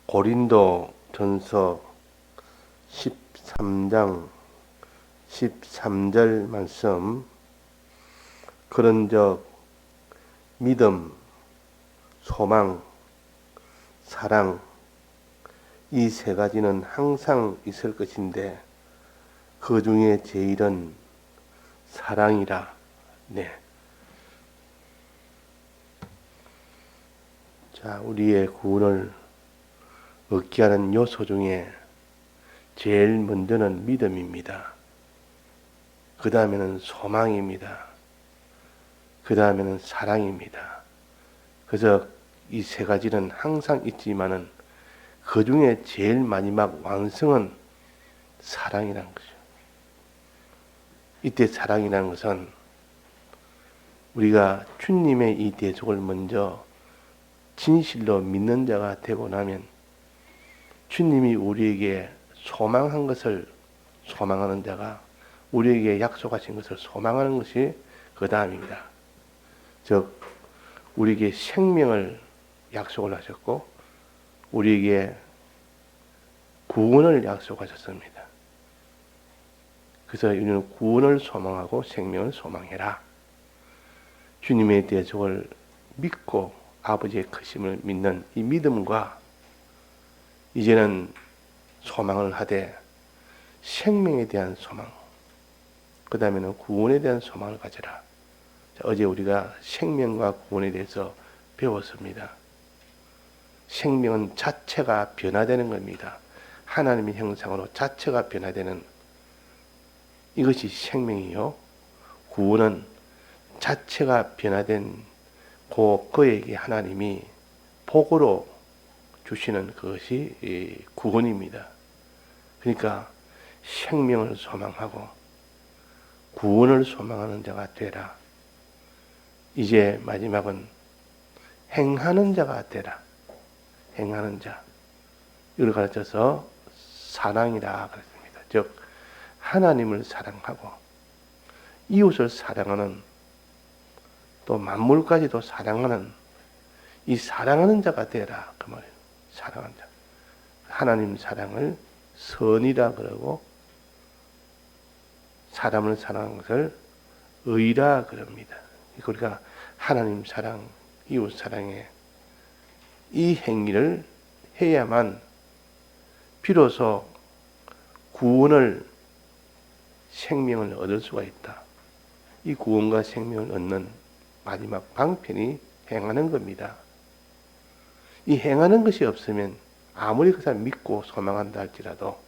고린도 전서 13장 13절 말씀. 그런즉 믿음, 소망, 사랑, 이 세 가지는 항상 있을 것인데 그 중에 제일은 사랑이라. 네. 자, 우리의 구원을 얻게 하는 요소 중에 제일 먼저는 믿음입니다. 그 다음에는 소망입니다. 그 다음에는 사랑입니다. 그래서 이 세 가지는 항상 있지만은 그 중에 제일 마지막 완성은 사랑이라는 거죠. 이때 사랑이라는 것은 우리가 주님의 이 대속을 먼저 진실로 믿는 자가 되고 나면 주님이 우리에게 소망한 것을 소망하는 자가, 우리에게 약속하신 것을 소망하는 것이 그 다음입니다. 즉 우리에게 생명을 약속을 하셨고 우리에게 구원을 약속하셨습니다. 그래서 우리는 구원을 소망하고 생명을 소망해라. 주님의 대속을 믿고 아버지의 크심을 믿는 이 믿음과 이제는 소망을 하되 생명에 대한 소망, 그 다음에는 구원에 대한 소망을 가져라. 어제 우리가 생명과 구원에 대해서 배웠습니다. 생명은 자체가 변화되는 겁니다. 하나님의 형상으로 자체가 변화되는 이것이 생명이요. 구원은 자체가 변화된 그에게 하나님이 복으로 주시는 그것이 구원입니다. 그러니까 생명을 소망하고 구원을 소망하는 자가 되라. 이제 마지막은 행하는 자가 되라. 행하는 자. 이걸 가르쳐서 사랑이라 그랬습니다. 즉 하나님을 사랑하고 이웃을 사랑하는, 또 만물까지도 사랑하는 이 사랑하는 자가 되라 그 말이에요. 사랑하는 자. 하나님 사랑을 선이라 그러고 사람을 사랑하는 것을 의라 그럽니다. 우리가 하나님 사랑, 이웃 사랑에 이 행위를 해야만 비로소 구원을, 생명을 얻을 수가 있다. 이 구원과 생명을 얻는 마지막 방편이 행하는 겁니다. 이 행하는 것이 없으면 아무리 그 사람 믿고 소망한다 할지라도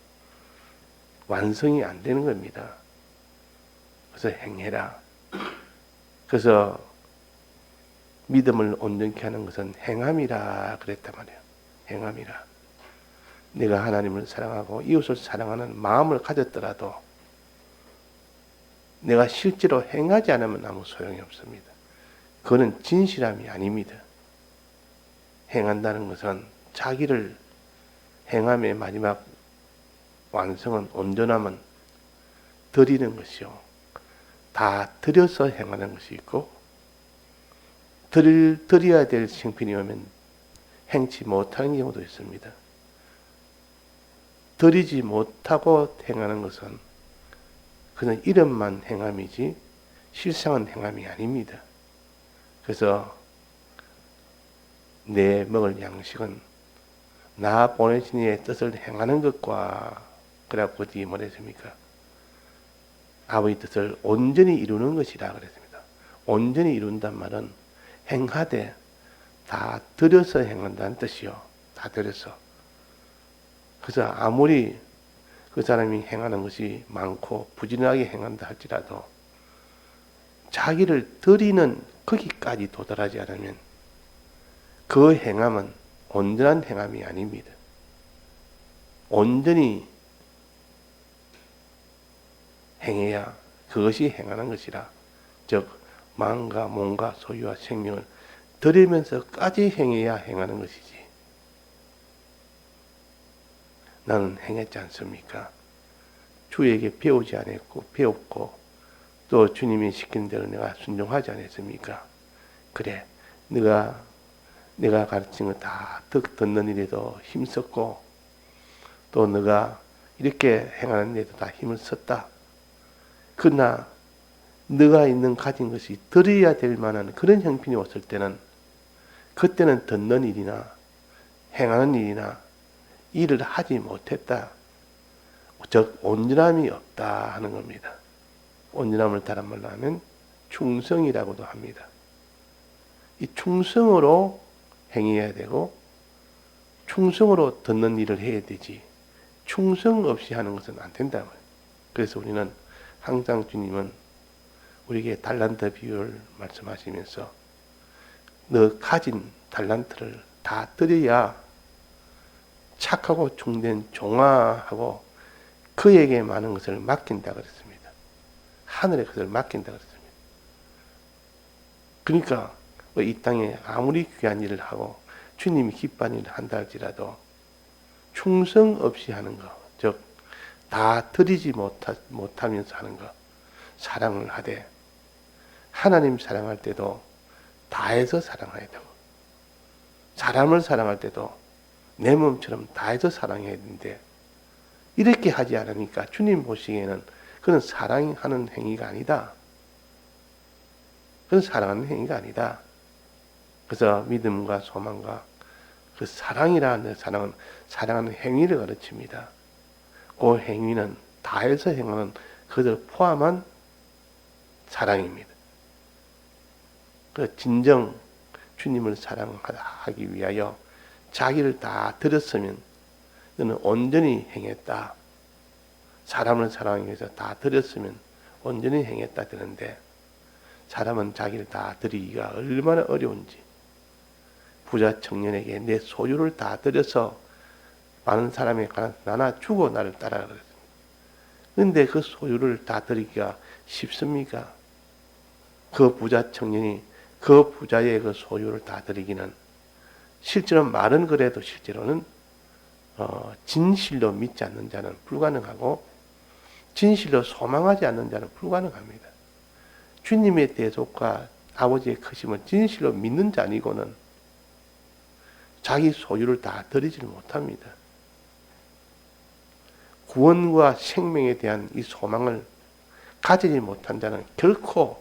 완성이 안 되는 겁니다. 그래서 행해라. 그래서 믿음을 온전케 하는 것은 행함이라 그랬단 말이에요. 행함이라. 내가 하나님을 사랑하고 이웃을 사랑하는 마음을 가졌더라도 내가 실제로 행하지 않으면 아무 소용이 없습니다. 그거는 진실함이 아닙니다. 행한다는 것은 자기를, 행함의 마지막 완성은, 온전함은 드리는 것이요. 다 드려서 행하는 것이 있고 드려야 될 형편이 오면 행치 못하는 경우도 있습니다. 드리지 못하고 행하는 것은 그는 이름만 행함이지 실상은 행함이 아닙니다. 그래서 내 먹을 양식은 나 보내신 이의 뜻을 행하는 것과, 그래갖고 어디 뭐랬습니까? 아버지 뜻을 온전히 이루는 것이라 그랬습니다. 온전히 이룬단 말은 행하되 다 들여서 행한다는 뜻이요. 다 들여서. 그래서 아무리 그 사람이 행하는 것이 많고 부지런하게 행한다 할지라도 자기를 드리는 거기까지 도달하지 않으면 그 행함은 온전한 행함이 아닙니다. 온전히 행해야 그것이 행하는 것이라. 즉 마음과 몸과 소유와 생명을 드리면서까지 행해야 행하는 것이지. 나는 행했지 않습니까? 주에게 배우지 않았고 배웠고 또 주님이 시킨 대로 내가 순종하지 않았습니까? 그래, 네가 내가 가르친 거 다 듣는 일에도 힘썼고 또 너가 이렇게 행하는 일에도 다 힘을 썼다. 그러나 너가 있는 가진 것이 드려야 될 만한 그런 형편이 왔을 때는 그때는 듣는 일이나 행하는 일이나 일을 하지 못했다. 즉 온전함이 없다 하는 겁니다. 온전함을 다른 말로 하면 충성이라고도 합니다. 이 충성으로 행해야 되고 충성으로 듣는 일을 해야 되지 충성 없이 하는 것은 안 된다. 그래서 우리는 항상 주님은 우리에게 달란트 비유를 말씀하시면서 너 가진 달란트를 다 드려야 착하고 충된 종아하고 그에게 많은 것을 맡긴다 그랬습니다. 하늘의 것을 맡긴다 그랬습니다. 그러니까 이 땅에 아무리 귀한 일을 하고 주님이 기뻐하는 일을 한다 할지라도 충성 없이 하는 것, 즉 다 드리지 못하면서 하는 것, 사랑을 하되 하나님 사랑할 때도 다해서 사랑해야 되고 사람을 사랑할 때도 내 몸처럼 다해서 사랑해야 되는데 이렇게 하지 않으니까 주님 보시기에는 그건 사랑하는 행위가 아니다. 그건 사랑하는 행위가 아니다. 그래서 믿음과 소망과 그 사랑이라는 사랑은 사랑하는 행위를 가르칩니다. 그 행위는 다해서 행하는 그것을 포함한 사랑입니다. 그 진정 주님을 사랑하기 위하여 자기를 다 드렸으면 너는 온전히 행했다. 사람을 사랑하기 위해서 다 드렸으면 온전히 행했다 되는데 사람은 자기를 다 드리기가 얼마나 어려운지 부자 청년에게 내 소유를 다 드려서 많은 사람에 관한 나나 주고 나를 따라 그랬습니다. 그런데 그 소유를 다 드리기가 쉽습니까? 그 부자 청년이 그 부자의 그 소유를 다 드리기는 실제로 말은 그래도 실제로는 진실로 믿지 않는 자는 불가능하고 진실로 소망하지 않는 자는 불가능합니다. 주님의 대속과 아버지의 크심을 진실로 믿는 자 아니고는 자기 소유를 다 드리지 못합니다. 구원과 생명에 대한 이 소망을 가지지 못한 자는 결코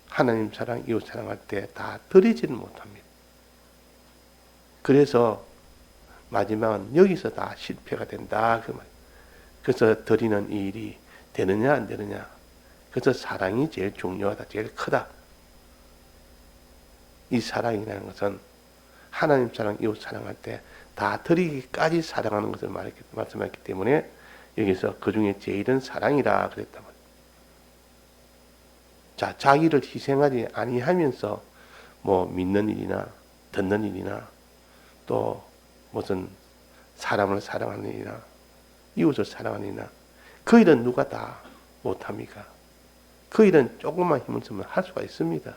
하나님 사랑, 이웃 사랑할 때 다 드리지는 못합니다. 그래서 마지막은 여기서 다 실패가 된다. 그 말. 그래서 드리는 이 일이 되느냐 안 되느냐. 그래서 사랑이 제일 중요하다. 제일 크다. 이 사랑이라는 것은 하나님 사랑, 이웃 사랑할 때 다 드리기까지 사랑하는 것을 말씀했기 때문에 여기서 그 중에 제일은 사랑이라 그랬단 말이에요. 자, 자기를 희생하지 아니하면서 뭐 믿는 일이나 듣는 일이나 또 무슨 사람을 사랑하는 일이나 이웃을 사랑하는 일이나 그 일은 누가 다 못합니까? 그 일은 조금만 힘을 쓰면 할 수가 있습니다.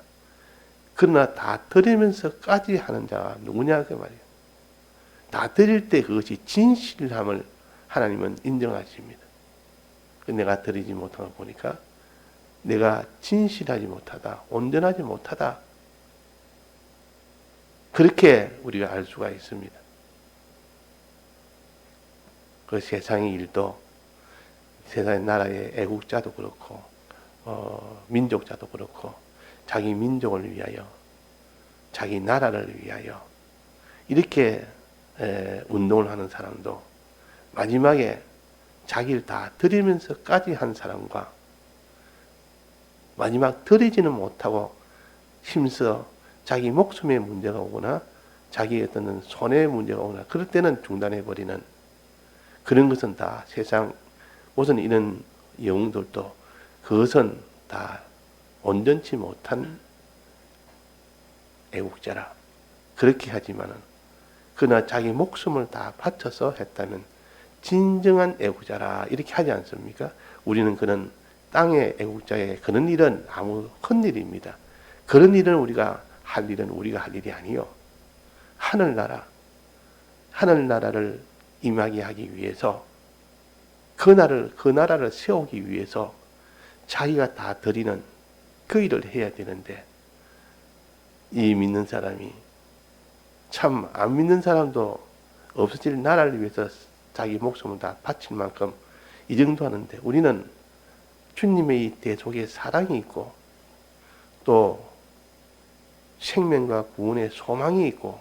그러나 다 드리면서까지 하는 자가 누구냐 그 말이에요. 다 드릴 때 그것이 진실함을 하나님은 인정하십니다. 내가 드리지 못한 걸 보니까 내가 진실하지 못하다, 온전하지 못하다. 그렇게 우리가 알 수가 있습니다. 그 세상의 일도 세상의 나라의 애국자도 그렇고 민족자도 그렇고 자기 민족을 위하여 자기 나라를 위하여 이렇게 운동을 하는 사람도 마지막에 자기를 다 드리면서까지 한 사람과 마지막 드리지는 못하고 힘써 자기 목숨에 문제가 오거나 자기 어떤 손해의 문제가 오거나 그럴 때는 중단해버리는 그런 것은 다 세상 무슨 이런 영웅들도 그것은 다 온전치 못한 애국자라 그렇게 하지만은 그러나 자기 목숨을 다 바쳐서 했다면 진정한 애국자라 이렇게 하지 않습니까? 우리는 그런 땅의 애국자의 그런 일은 아무 큰 일입니다. 그런 일은 우리가 할 일이 아니요. 하늘나라를 임하게 하기 위해서 그 나라를 세우기 위해서 자기가 다 드리는 그 일을 해야 되는데 이 믿는 사람이 참 안 믿는 사람도 없어질 나라를 위해서 자기 목숨을 다 바칠 만큼 이 정도 하는데, 우리는 주님의 이 대속의 사랑이 있고 또 생명과 구원의 소망이 있고,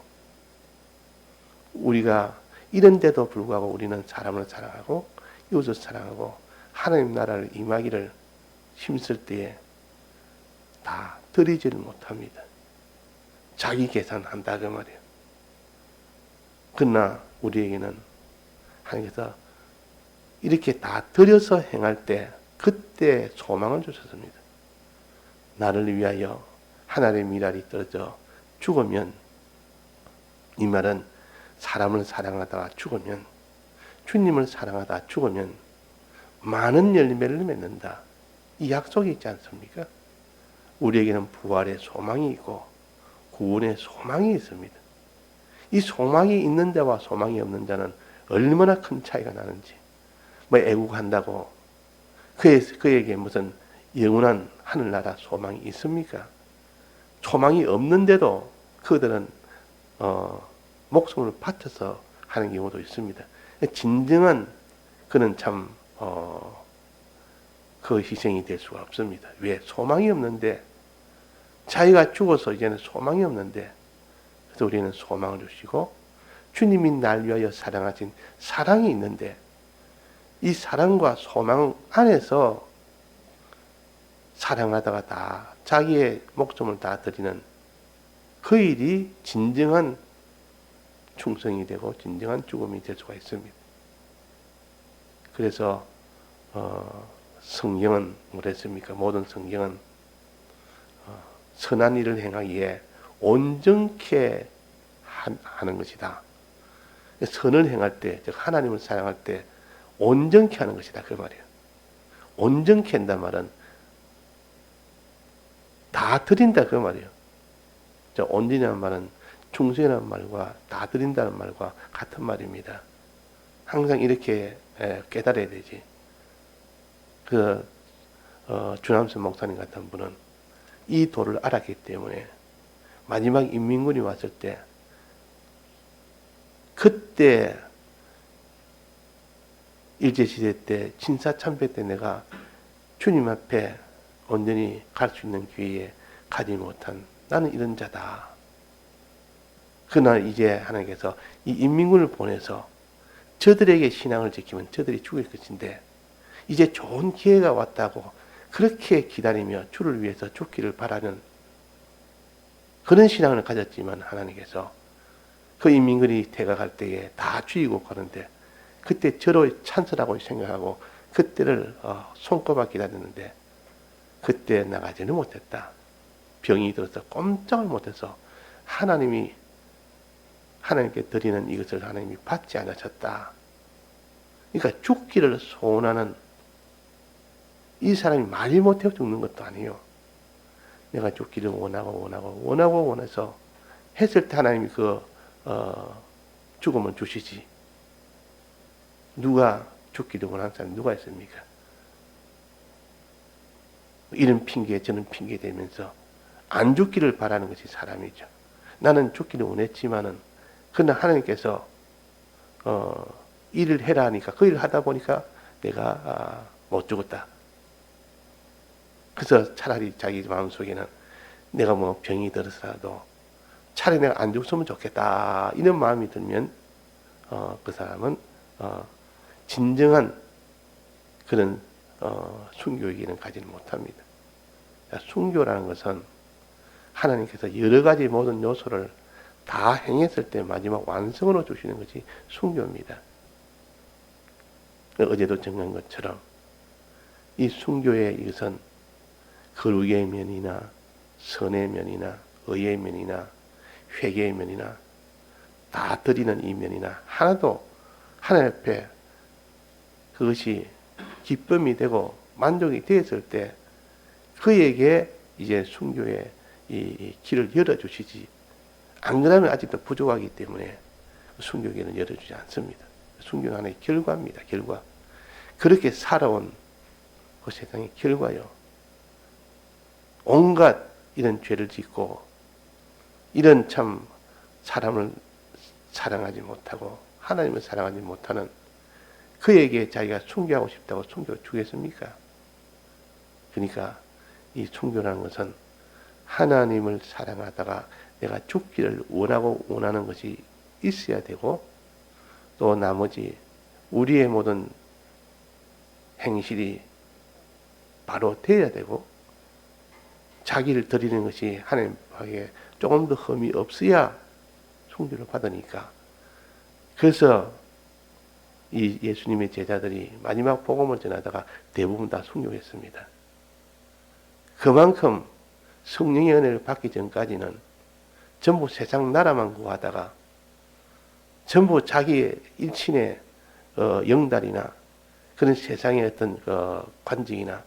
우리가 이런데도 불구하고 우리는 사람을 사랑하고 이웃을 사랑하고 하나님 나라를 임하기를 힘쓸 때에 다 드리지를 못합니다. 자기 계산한다 그 말이에요. 그러나 우리에게는 하나님께서 이렇게 다 드려서 행할 때 그때 소망을 주셨습니다. 나를 위하여 하늘의 미랄이 떨어져 죽으면, 이 말은 사람을 사랑하다가 죽으면, 주님을 사랑하다 죽으면 많은 열매를 맺는다, 이 약속이 있지 않습니까? 우리에게는 부활의 소망이 있고 구원의 소망이 있습니다. 이 소망이 있는 자와 소망이 없는 자는 얼마나 큰 차이가 나는지. 뭐 애국한다고 그에게 무슨 영원한 하늘나라 소망이 있습니까? 소망이 없는데도 그들은 목숨을 바쳐서 하는 경우도 있습니다. 진정한 그는 참 그 희생이 될 수가 없습니다. 왜? 소망이 없는데, 자기가 죽어서 이제는 소망이 없는데, 그래서 우리는 소망을 주시고 주님이 날 위하여 사랑하신 사랑이 있는데, 이 사랑과 소망 안에서 사랑하다가 다 자기의 목숨을 다 드리는 그 일이 진정한 충성이 되고 진정한 죽음이 될 수가 있습니다. 그래서 성경은 뭐랬습니까? 모든 성경은 선한 일을 행하기에 온전케 하는 것이다. 선을 행할 때, 즉 하나님을 사랑할 때 온전케 하는 것이다 그 말이에요. 온전케 한단 말은 다 드린다 그 말이에요. 온전이라는 말은 충성이라는 말과 다 드린다는 말과 같은 말입니다. 항상 이렇게 깨달아야 되지. 주남선 목사님 같은 분은 이 도를 알았기 때문에 마지막 인민군이 왔을 때, 그때 일제시대 때 진사참배 때 내가 주님 앞에 온전히 갈 수 있는 기회에 가지 못한 나는 이런 자다. 그러나 이제 하나님께서 이 인민군을 보내서 저들에게 신앙을 지키면 저들이 죽을 것인데, 이제 좋은 기회가 왔다고 그렇게 기다리며 주를 위해서 죽기를 바라는 그런 신앙을 가졌지만, 하나님께서 그 인민군이 대각할 때에 다 죽이고 가는데, 그때 저로 찬스라고 생각하고 그때를 손꼽아 기다렸는데 그때 나가지는 못했다. 병이 들어서 꼼짝을 못해서 하나님께 드리는 이것을 하나님이 받지 않으셨다. 그러니까 죽기를 소원하는 이 사람이 말이 못해 죽는 것도 아니에요. 내가 죽기를 원해서 했을 때 하나님이 죽음을 주시지. 누가 죽기를 원하는 사람이 누가 있습니까? 이런 핑계 저런 핑계 대면서 안 죽기를 바라는 것이 사람이죠. 나는 죽기를 원했지만은, 그러나 하나님께서 일을 해라 하니까 그 일을 하다 보니까 내가 못 죽었다. 그래서 차라리 자기 마음속에는 내가 뭐 병이 들어서라도 차라리 내가 안 죽었으면 좋겠다, 이런 마음이 들면 그 사람은 진정한 그런 순교의기는 가지는 못합니다. 순교라는 것은 하나님께서 여러 가지 모든 요소를 다 행했을 때 마지막 완성으로 주시는 것이 순교입니다. 어제도 정한 것처럼 이 순교의 이것은 거룩의 면이나 선의 면이나 의의 면이나 회개의 면이나 다 드리는 이 면이나 하나도 하나님 앞에 그것이 기쁨이 되고 만족이 되었을 때 그에게 이제 순교의 이 길을 열어주시지, 안 그러면 아직도 부족하기 때문에 순교길은 열어주지 않습니다. 순교는 하나의 결과입니다. 결과. 그렇게 살아온 그 세상의 결과요. 온갖 이런 죄를 짓고 이런 참 사람을 사랑하지 못하고 하나님을 사랑하지 못하는 그에게 자기가 순교하고 싶다고 순교 주겠습니까? 그러니까 이 순교라는 것은 하나님을 사랑하다가 내가 죽기를 원하고 원하는 것이 있어야 되고, 또 나머지 우리의 모든 행실이 바로 되어야 되고, 자기를 드리는 것이 하나님께 조금 더 흠이 없어야 순교를 받으니까. 그래서 이 예수님의 제자들이 마지막 복음을 전하다가 대부분 다 순교했습니다. 그만큼 성령의 은혜를 받기 전까지는 전부 세상 나라만 구하다가 전부 자기의 일친의 영달이나 그런 세상의 어떤 관직이나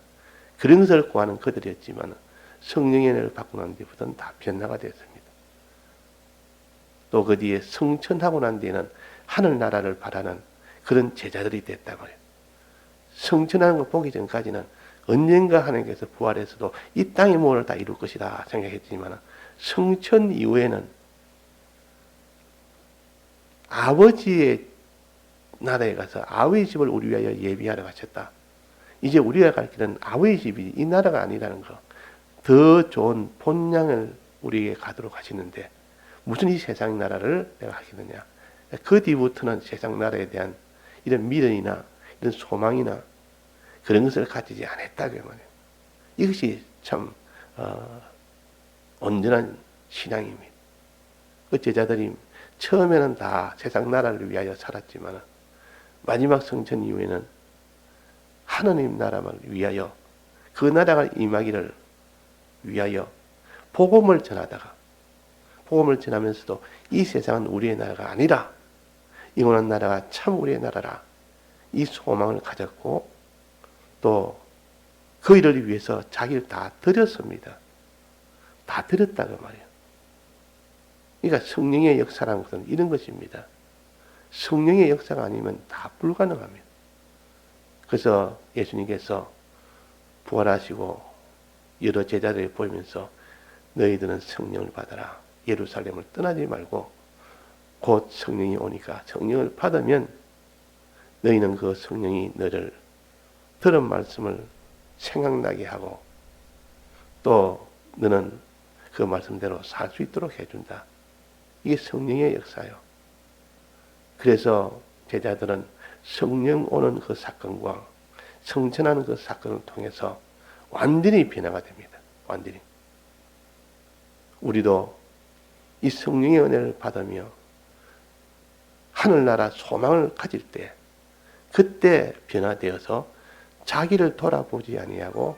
그런 것을 구하는 그들이었지만, 성령의 은혜를 받고 난 뒤부터는 다 변화가 되었습니다. 또 그 뒤에 성천하고 난 뒤에는 하늘나라를 바라는 그런 제자들이 됐다고 해요. 성천하는 거 보기 전까지는 언젠가 하나님께서 부활해서도 이 땅의 모험을 다 이룰 것이다 생각했지만, 성천 이후에는 아버지의 나라에 가서 아버지 집을 우리 위하여 예비하러 가셨다. 이제 우리가 갈 길은 아버지 집이 이 나라가 아니라는 거. 더 좋은 본향을 우리에게 가도록 하시는데 무슨 이 세상 나라를 내가 하겠느냐. 그 뒤부터는 세상 나라에 대한 이런 미련이나 이런 소망이나 그런 것을 가지지 않았다고 말이에요. 이것이 참 온전한 신앙입니다. 그 제자들이 처음에는 다 세상 나라를 위하여 살았지만 마지막 성천 이후에는 하나님 나라만 위하여, 그 나라가 임하기를 위하여 복음을 전하다가, 복음을 전하면서도 이 세상은 우리의 나라가 아니라 영원한 나라가 참 우리의 나라라, 이 소망을 가졌고, 또 그 일을 위해서 자기를 다 드렸습니다. 다 드렸다고 말이에요. 그러니까 성령의 역사라는 것은 이런 것입니다. 성령의 역사가 아니면 다 불가능합니다. 그래서 예수님께서 부활하시고 여러 제자들을 보이면서 너희들은 성령을 받아라. 예루살렘을 떠나지 말고 곧 성령이 오니까 성령을 받으면 너희는 그 성령이 너를 들은 말씀을 생각나게 하고 또 너는 그 말씀대로 살 수 있도록 해준다. 이게 성령의 역사예요. 그래서 제자들은 성령 오는 그 사건과 성천하는 그 사건을 통해서 완전히 변화가 됩니다. 완전히. 우리도 이 성령의 은혜를 받으며 하늘나라 소망을 가질 때, 그때 변화되어서 자기를 돌아보지 아니하고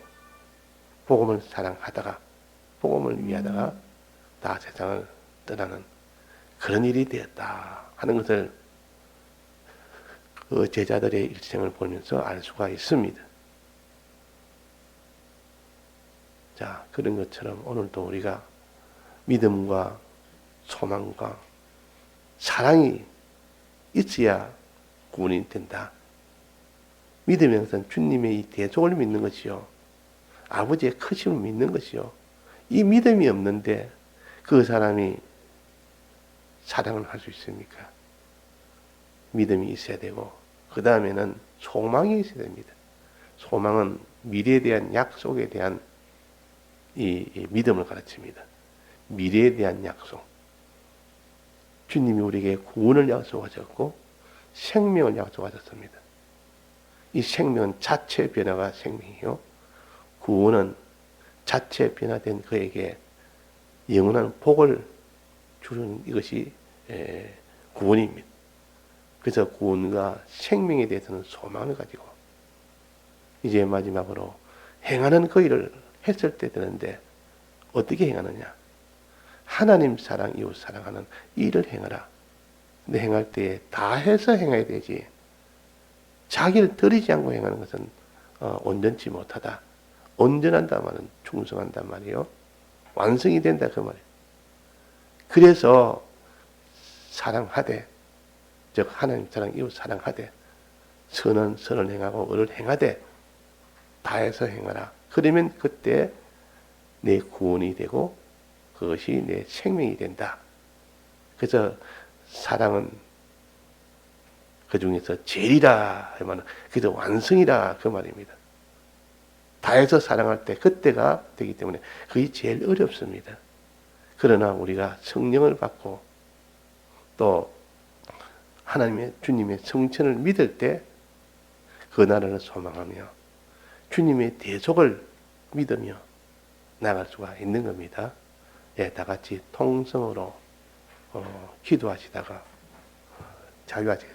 복음을 사랑하다가 복음을 위하다가 다 세상을 떠나는 그런 일이 되었다 하는 것을 그 제자들의 일생을 보면서 알 수가 있습니다. 자, 그런 것처럼 오늘도 우리가 믿음과 소망과 사랑이 있어야 구원이 된다. 믿음의 것은 주님의 이 대속을 믿는 것이요, 아버지의 크심을 믿는 것이요. 이 믿음이 없는데 그 사람이 사랑을 할 수 있습니까? 믿음이 있어야 되고, 그 다음에는 소망이 있어야 됩니다. 소망은 미래에 대한 약속에 대한 이 믿음을 가르칩니다. 미래에 대한 약속. 주님이 우리에게 구원을 약속하셨고 생명을 약속하셨습니다. 이 생명은 자체 변화가 생명이요, 구원은 자체 변화된 그에게 영원한 복을 주는 이것이 구원입니다. 그래서 구원과 생명에 대해서는 소망을 가지고 이제 마지막으로 행하는 그 일을 했을 때 되는데 어떻게 행하느냐? 하나님 사랑, 이웃 사랑하는 이 일을 행하라. 근데 행할 때 다 해서 행해야 되지, 자기를 들이지 않고 행하는 것은 온전치 못하다. 온전한단 말은 충성한단 말이에요. 완성이 된다 그 말이에요. 그래서 사랑하되, 즉 하나님 사랑, 이웃 사랑하되, 선은 선을 행하고 을을 행하되 다해서 행하라. 그러면 그때 내 구원이 되고 그것이 내 생명이 된다. 그래서 사랑은 그 중에서 제일이라 하면 그래서 완성이라 그 말입니다. 다해서 사랑할 때 그때가 되기 때문에 그게 제일 어렵습니다. 그러나 우리가 성령을 받고 또 하나님의 주님의 성천을 믿을 때 그 나라를 소망하며 주님의 대속을 믿으며 나갈 수가 있는 겁니다. 예, 다 같이 통성으로 기도하시다가 자유하시겠습니다.